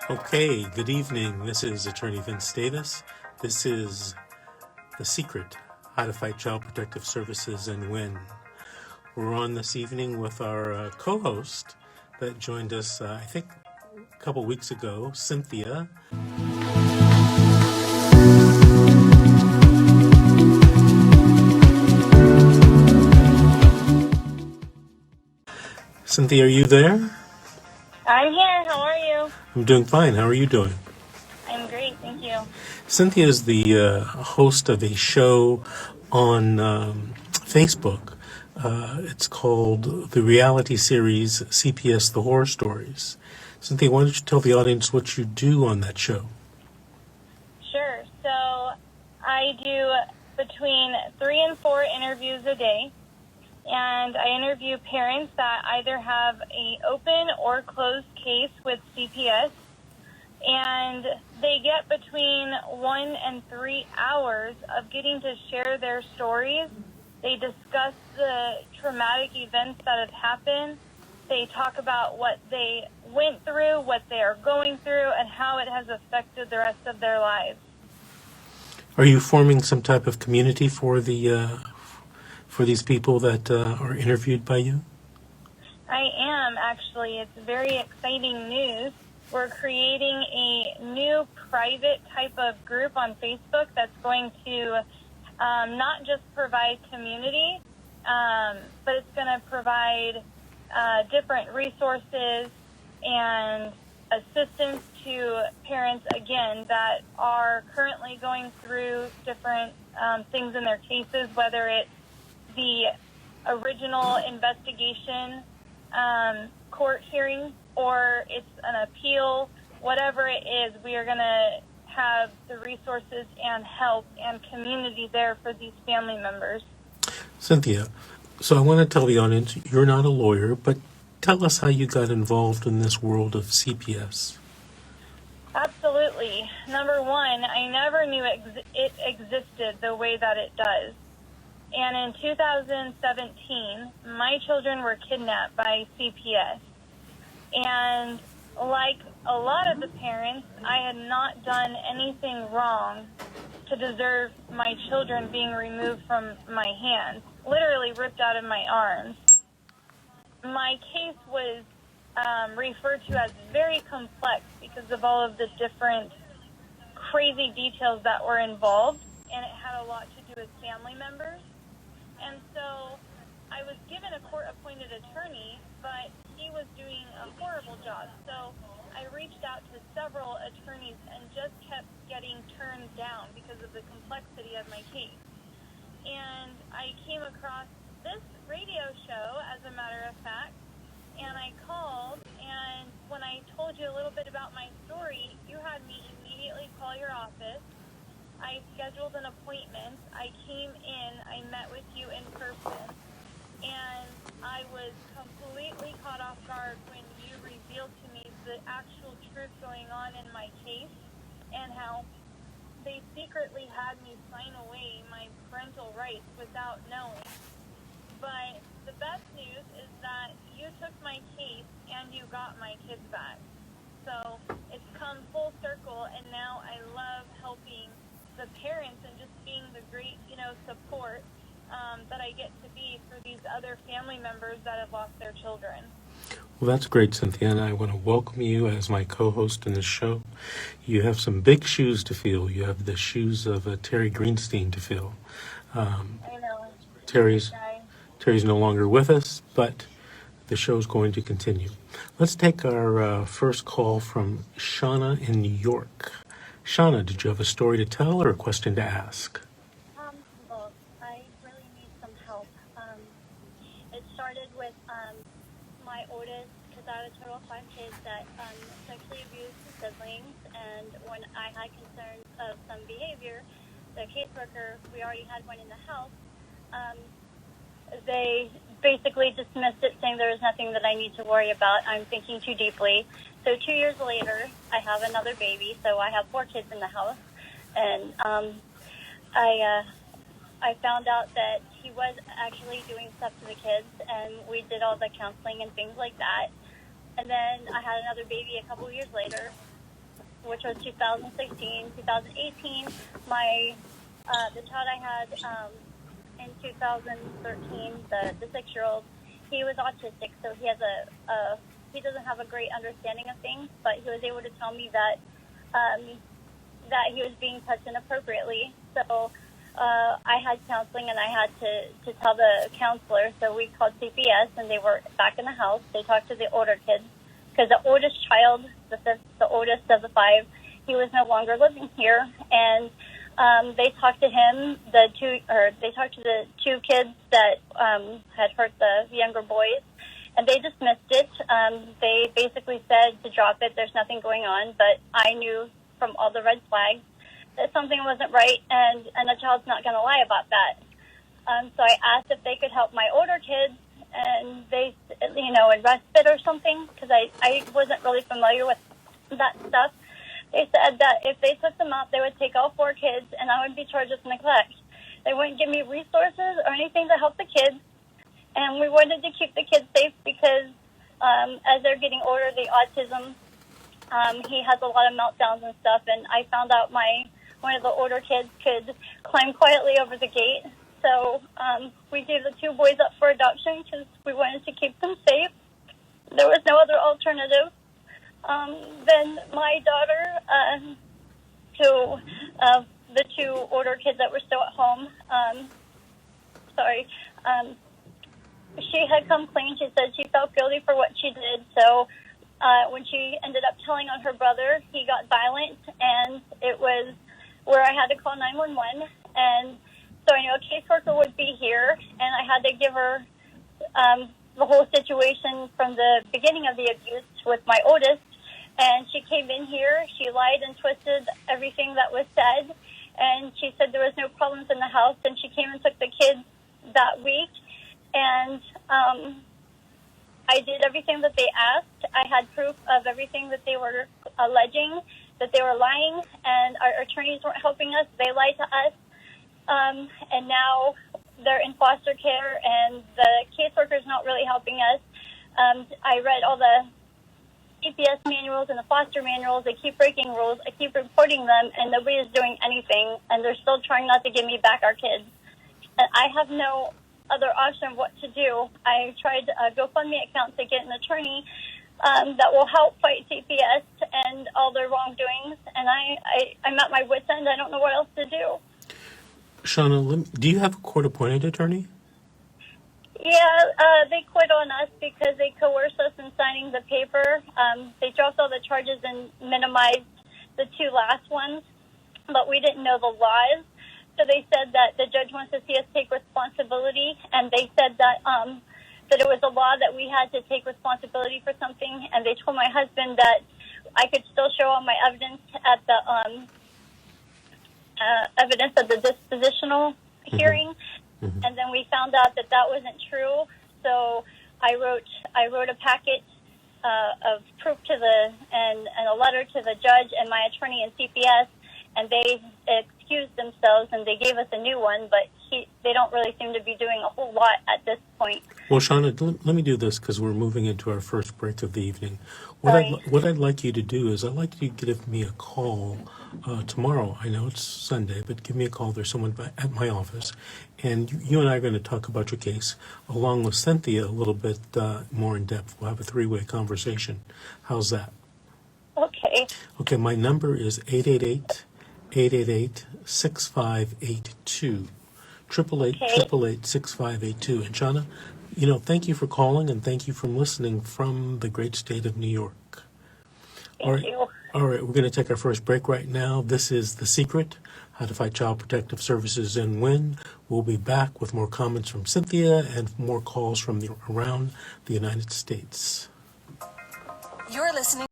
Okay, good evening. This is Attorney Vince Davis. This is The Secret, How to Fight Child Protective Services and Win. We're on this evening with our co-host that joined us, I think, a couple weeks ago, Cynthia. Cynthia, are you there? I'm here. How are you? I'm doing fine. How are you doing? I'm great. Thank you. Cynthia is the host of a show on Facebook. It's called the reality series CPS The Horror Stories. Cynthia, why don't you tell the audience what you do on that show? Sure. So I do between 3 and 4 interviews a day, and I interview parents that either have an open or closed case with CPS, and they get between 1 and 3 hours of getting to share their stories. They discuss the traumatic events that have happened. They talk about what they went through, what they are going through, and how it has affected the rest of their lives. Are you forming some type of community for these people that are interviewed by you? I am, actually. It's very exciting news. We're creating a new private type of group on Facebook that's going to not just provide community, but it's going to provide different resources and assistance to parents, again, that are currently going through different things in their cases, whether it's the original investigation court hearing or it's an appeal. Whatever it is, we are going to have the resources and help and community there for these family members. Cynthia, so I want to tell the audience, you're not a lawyer, but tell us how you got involved in this world of CPS. Absolutely. Number one, I never knew it existed the way that it does. And in 2017, my children were kidnapped by CPS. And like a lot of the parents, I had not done anything wrong to deserve my children being removed from my hands, literally ripped out of my arms. My case was referred to as very complex because of all of the different crazy details that were involved, and it had a lot to do with family members. And so I was given a court-appointed attorney, but he was doing a horrible job. So I reached out to several attorneys and just kept getting turned down because of the complexity of my case. And I came across this radio show, as a matter of fact, and I called, and when I told you a little bit about my story, you had me immediately call your office. I scheduled an appointment. I came in, I met with you in person, and I was completely caught off guard when you revealed to me the actual truth going on in my case and how they secretly had me sign away my parental rights without knowing. But the best news is that you took my case and you got my kids back. So it's come full circle, and now I love helping the parents and just being the great, support that I get to be for these other family members that have lost their children. Well, that's great, Cynthia, and I want to welcome you as my co-host in this show. You have some big shoes to fill. You have the shoes of Terry Greenstein to fill. I know. Terry's no longer with us, but the show's going to continue. Let's take our first call from Shauna in New York. Shauna, did you have a story to tell or a question to ask? Both. I really need some help. It started with my oldest, because I have a total of 5 kids that sexually abused his siblings, and when I had concerns of some behavior, the caseworker, we already had one in the house, they basically dismissed it, saying there was nothing that I need to worry about. I'm thinking too deeply. So 2 years later, I have another baby, so I have 4 kids in the house, and I found out that he was actually doing stuff to the kids, and we did all the counseling and things like that. And then I had another baby a couple years later, which was 2016, 2018. The child I had in 2013, the 6-year-old, he was autistic, so he has he doesn't have a great understanding of things, but he was able to tell me that that he was being touched inappropriately. So I had counseling, and I had to tell the counselor. So we called CPS, and they were back in the house. They talked to the older kids, because the oldest child, the oldest of the 5, he was no longer living here, and they talked to him. They talked to the 2 kids that had hurt the younger boys, and they dismissed it. They basically said to drop it. There's nothing going on, but I knew from all the red flags that something wasn't right, and a child's not going to lie about that. So I asked if they could help my older kids, and they, in respite or something, because I wasn't really familiar with that stuff. They said that if they took them out, they would take all 4 kids, and I would be charged with neglect. They wouldn't give me resources or anything to help the kids, and we wanted to keep the kids safe because as they're getting older, the autism, he has a lot of meltdowns and stuff, and I found out one of the older kids could climb quietly over the gate. So we gave the 2 boys up for adoption because we wanted to keep them safe. There was no other alternative. Then my daughter, the 2 older kids that were still at home, she had come clean. She said she felt guilty for what she did. So when she ended up telling on her brother, he got violent, and it was where I had to call 911. And so I knew a caseworker would be here, and I had to give her the whole situation from the beginning of the abuse with my oldest. And she came in here, she lied and twisted everything that was said, and she said there was no problems in the house, and she came and took the kids that week, and I did everything that they asked. I had proof of everything that they were alleging, that they were lying, and our attorneys weren't helping us. They lied to us, and now they're in foster care, and the caseworker's not really helping us. I read all the CPS manuals and the foster manuals. They keep breaking rules. I keep reporting them, and nobody is doing anything, and they're still trying not to give me back our kids. And I have no other option of what to do. I tried a GoFundMe account to get an attorney that will help fight CPS and all their wrongdoings, and I'm at my wit's end. I don't know what else to do. Shauna, do you have a court-appointed attorney? Yeah, they quit on us because they coerced us in signing the paper. They dropped all the charges and minimized the 2 last ones, but we didn't know the laws. So they said that the judge wants to see us take responsibility, and they said that that it was a law that we had to take responsibility for something, and they told my husband that I could still show all my evidence at the evidence of the dispositional hearing. Mm-hmm. And then we found out that that wasn't true. So I wrote a packet of proof and a letter to the judge and my attorney in CPS, and they excused themselves and they gave us a new one, but they don't really seem to be doing a whole lot at this point. Well, Shauna, let me do this because we're moving into our first break of the evening. What I'd like you to do is I'd like you to give me a call tomorrow. I know it's Sunday, but give me a call. There's someone at my office, and you and I are going to talk about your case along with Cynthia a little bit more in depth. We'll have a 3-way conversation. How's that? Okay. Okay, my number is 888-888-6582. 888-888-6582. And Shauna, thank you for calling, and thank you for listening from the great state of New York. Thank you. All right, we're going to take our first break right now. This is The Secret, How to Fight Child Protective Services and Win. We'll be back with more comments from Cynthia and more calls from around the United States. You're listening